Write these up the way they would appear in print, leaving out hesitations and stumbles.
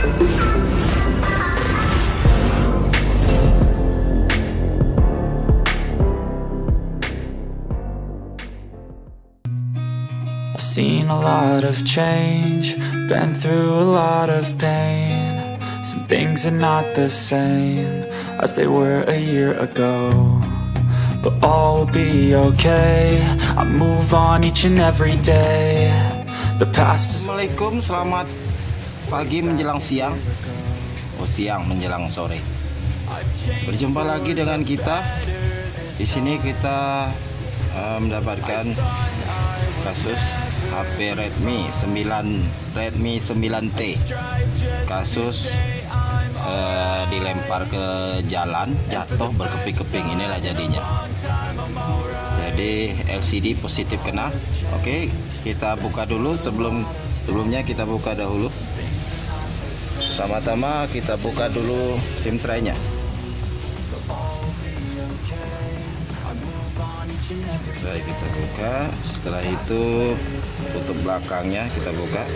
I've seen a lot of change, been through a lot of pain. Some things are not the same as they were a year ago, but all will be okay. I move on each and every day. The past is... Assalamualaikum, selamat pagi menjelang siang. Siang menjelang sore. Berjumpa lagi dengan kita. Di sini kita mendapatkan kasus HP Redmi 9T. Kasus dilempar ke jalan, jatuh berkeping-keping, inilah jadinya. Jadi LCD positif kena. Oke, kita buka dulu. Sebelumnya kita buka dahulu. Pertama-tama kita buka dulu SIM tray-nya. Baik, kita buka. Setelah itu tutup belakangnya kita buka.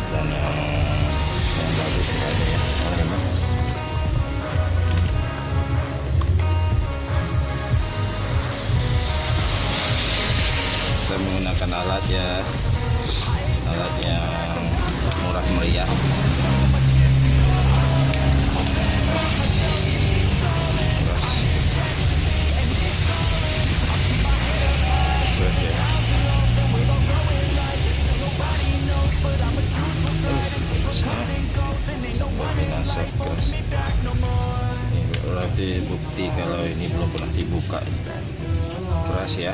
Dan yang bagus aja ya. Kita menggunakan alat yang murah meriah. Ini berarti bukti kalau ini belum pernah dibuka. Keras ya.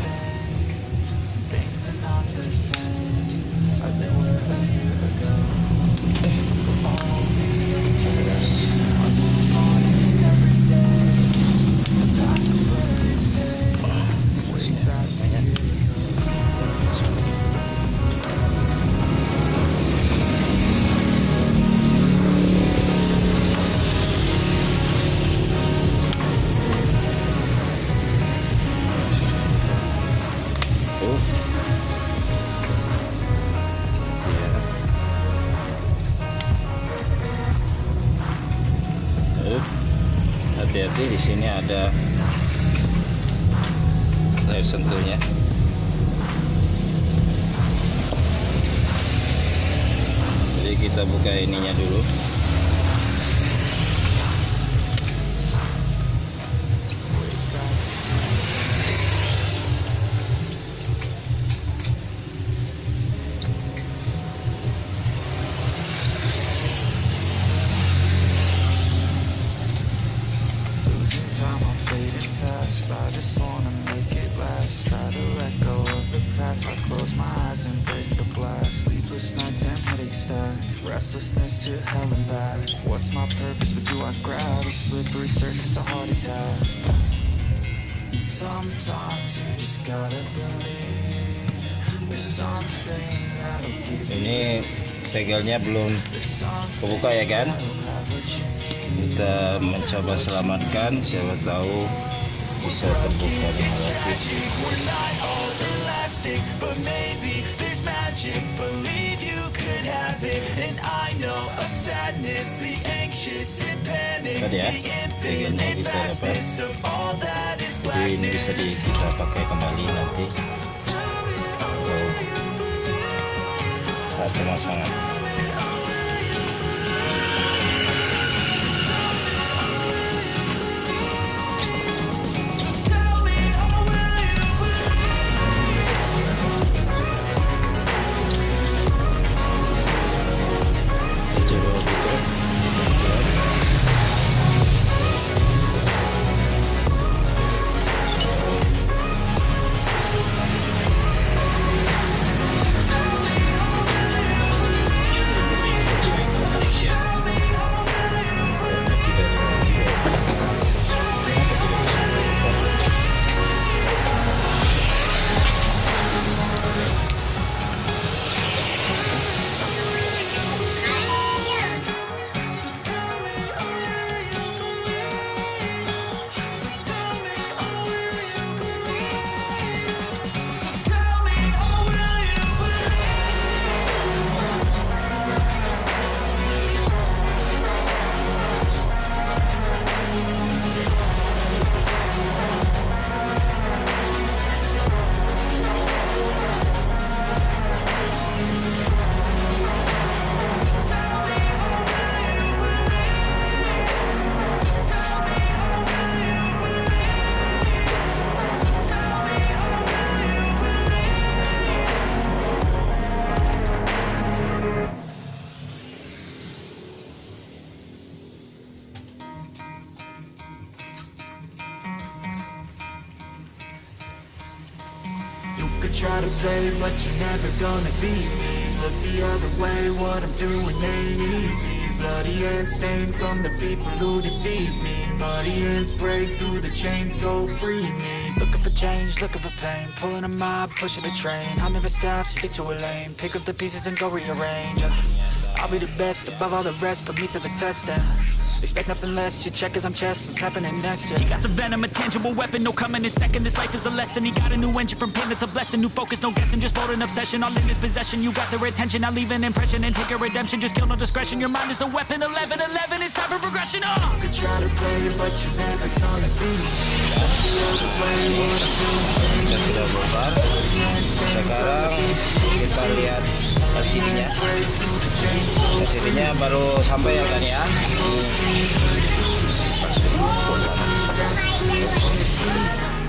Hati-hati, di sini ada layar sentuhnya. Jadi kita buka ininya dulu. I just wanna make it last. Try to let go of the past. I close my eyes, embrace the blast. Sleepless nights and headaches stack. Restlessness to hell and back. What's my purpose? What do I grab? A slippery surface, a heart attack. And sometimes you just gotta believe there's something that'll give you. Ini segelnya belum kebuka ya kan? Kita mencoba selamatkan, siapa tahu bisa terbuka dengan rapi. Tadi ya, segelnya kita dapat. Jadi ini bisa kita pakai kembali nanti saat pemasangan. could try to play, but you're never gonna beat me. Look the other way, what I'm doing ain't easy. Bloody hands stained from the people who deceive me. Muddy hands break through the chains, go free me. Looking for change, looking for pain, pulling a mob, pushing a train. I'll never stop, stick to a lane, pick up the pieces and go rearrange. I'll be the best above all the rest, put me to the test and expect nothing less, you check as I'm chess, what's happening next, yeah. You got the venom, a tangible weapon, no coming in second. This life is a lesson, he got a new engine from pain, that's a blessing. New focus, no guessing, just bold and obsession, all in his possession. You got their attention, I'll leave an impression and take a redemption. Just kill, no discretion, your mind is a weapon. 11-11, it's time for progression, You could try to play, but you're never gonna beat me. Look the other way, what I'm doing Kita sudah bongkar. Sekarang kita lihat LCD-nya. LCD-nya baru sampai ya kan ya.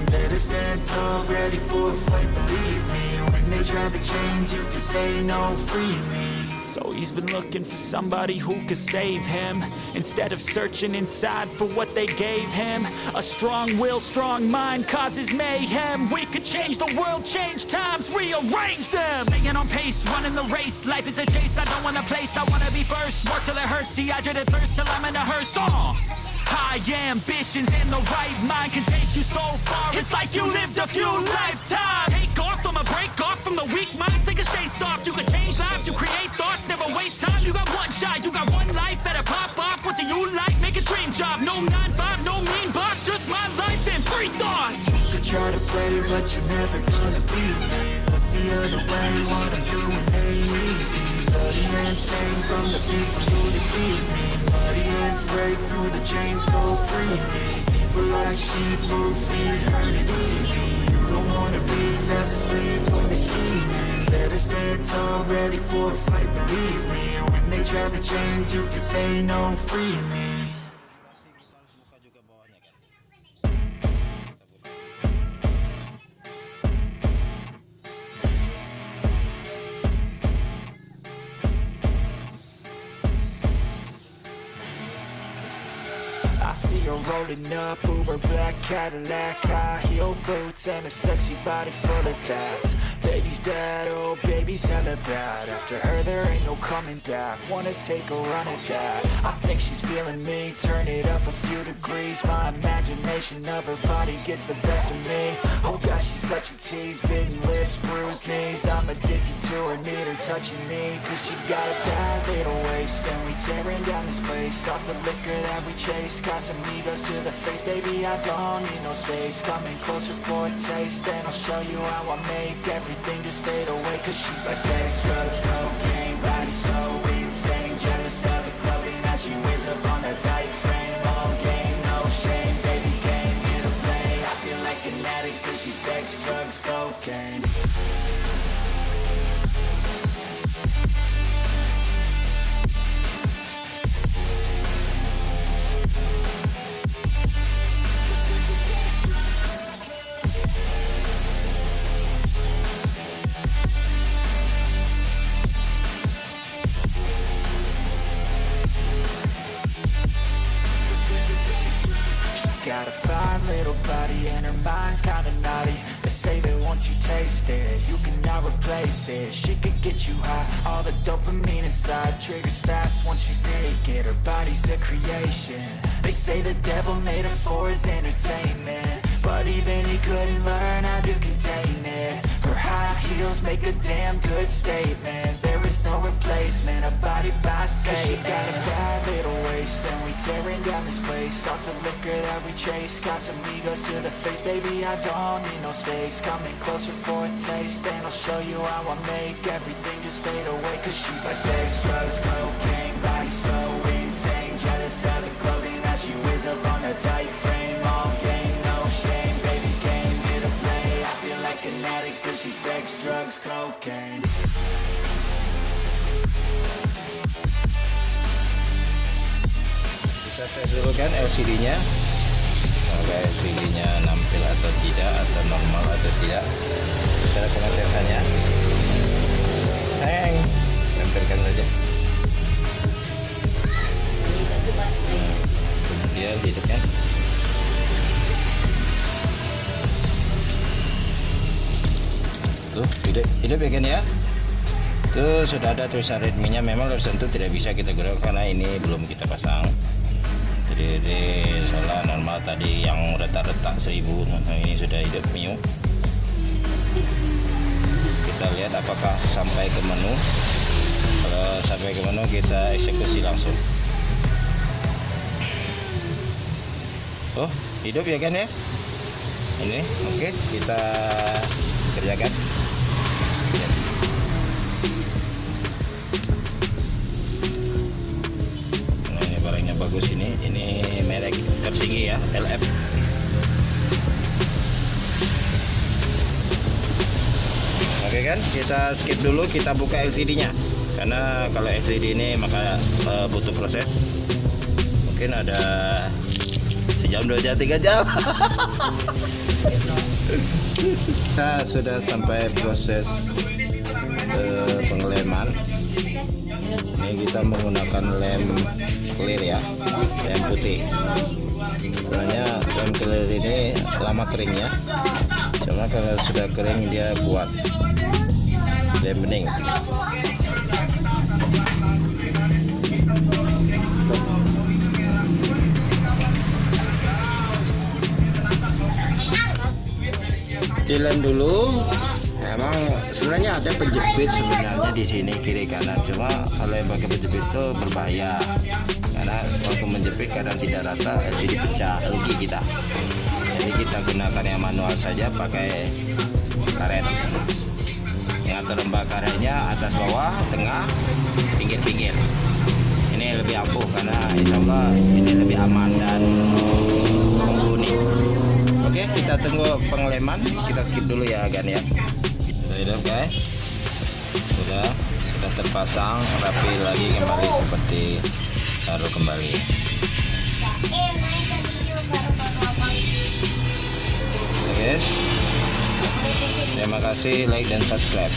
Better stand tall, ready for a fight, believe me. When they try the chains, you can say no, free me. So he's been looking for somebody who could save him, instead of searching inside for what they gave him. A strong will, strong mind causes mayhem. We could change the world, change times, rearrange them. Staying on pace, running the race. Life is a chase, I don't want a place, I wanna be first. Work till it hurts, dehydrated thirst till I'm in a hearse. High ambitions and the right mind can take you so far. It's like you lived a few lifetimes. Take off from a break off from the weak minds. They can stay soft, you can change lives, you create thoughts, never waste time. You got one shot, you got one life, better pop off. What do you like? Make a dream job. No 9-5, no mean boss, just my life and free thoughts. You could try to play, but you're never gonna beat me. Look the other way, what I'm doing ain't easy. Bloody hands stained from the people who deceive me. Muddy hands break through the chains, go free me. People like sheep move feet, hurt it easy. You don't wanna be fast asleep when they're scheming. Better stand tall, ready for a fight, believe me. When they try the chains, you can say no, free me. I see her rolling up, Uber black Cadillac, high heel boots and a sexy body full of tats. Baby's bad, oh baby's hella bad. After her there ain't no coming back. Wanna take a run at that. I think she's feeling me, turn it up a few degrees. My imagination of her body gets the best of me. Oh gosh, she's such a tease, bitten lips, bruised knees. I'm addicted to her, need her touching me. Cause she got a bad little waist, and we tearing down this place. Off the liquor that we chase, Casamigos to the face, baby, I don't need no space. Coming closer for a taste, and I'll show you how I make everything just fade away. Cause she's like sex, drugs, cocaine, body so insane. Jealous of the clothing that she wears up on that tight frame. All game, no shame, baby came here to play. I feel like an addict cause she's sex, drugs, cocaine. Got a fine little body and her mind's kinda naughty. They say that once you taste it, you cannot replace it. She could get you high, all the dopamine inside triggers fast once she's naked. Her body's a creation. They say the devil made her for his entertainment, but even he couldn't learn how to contain it. Her high heels make a damn good statement. There is no replacement, a body by Satan. She got a bad little waist, and we tearing down this place. Off the liquor that we chase, Casamigos to the face, baby, I don't need no space. Coming closer for a taste, and I'll show you how I make everything just fade away. Cause she's like sex, drugs, cocaine, body so insane. Jealous of the clothing that she wears up on that tight frame. All game, no shame, baby came here to play. I feel like an addict cause she's sex, drugs, cocaine. Bisa tes dulu kan LCD-nya, apakah LCD-nya nampil atau tidak, atau normal atau tidak. Cara pengetesannya, sayang, mampirkan saja. Kemudian hidupnya. hidup ya kan ya. Itu sudah ada tulisan Redmi nya, memang tentu tidak bisa kita gunakan karena ini belum kita pasang. Jadi solar normal tadi yang retak-retak 1000, nah ini sudah hidup new. Kita lihat apakah sampai ke menu. Kalau sampai ke menu kita eksekusi langsung. Oh, hidup ya kan ya. Ini oke, kita kerjakan. Nah, ini barangnya bagus, ini merek tertinggi ya, LF. Oke kan, kita skip dulu, kita buka LCD nya karena kalau LCD ini maka butuh proses, mungkin ada sejam, 2 jam, 3 jam. Kita sudah sampai proses pengeleman. Ini kita menggunakan lem clear ya, lem putih. Sebenarnya lem clear ini lama keringnya, cuma kalau sudah kering dia kuat, lem bening. Dilem dulu. Emang sebenarnya ada penjepit sebenarnya di sini kiri kanan, cuma kalau yang pakai penjepit itu berbahaya karena waktu menjepit kadang tidak rata, LCD pecah, rugi kita. Jadi kita gunakan yang manual saja, pakai karet. Ngatur lembah karetnya atas bawah, tengah, pinggir-pinggir. Ini lebih ampuh karena insya Allah ini lebih aman dan mumpuni. Oke, kita tunggu pengeleman, kita skip dulu ya Gan ya. Sudah guys, sudah terpasang rapi lagi kembali seperti taruh kembali. Oke guys, terima kasih, like dan subscribe.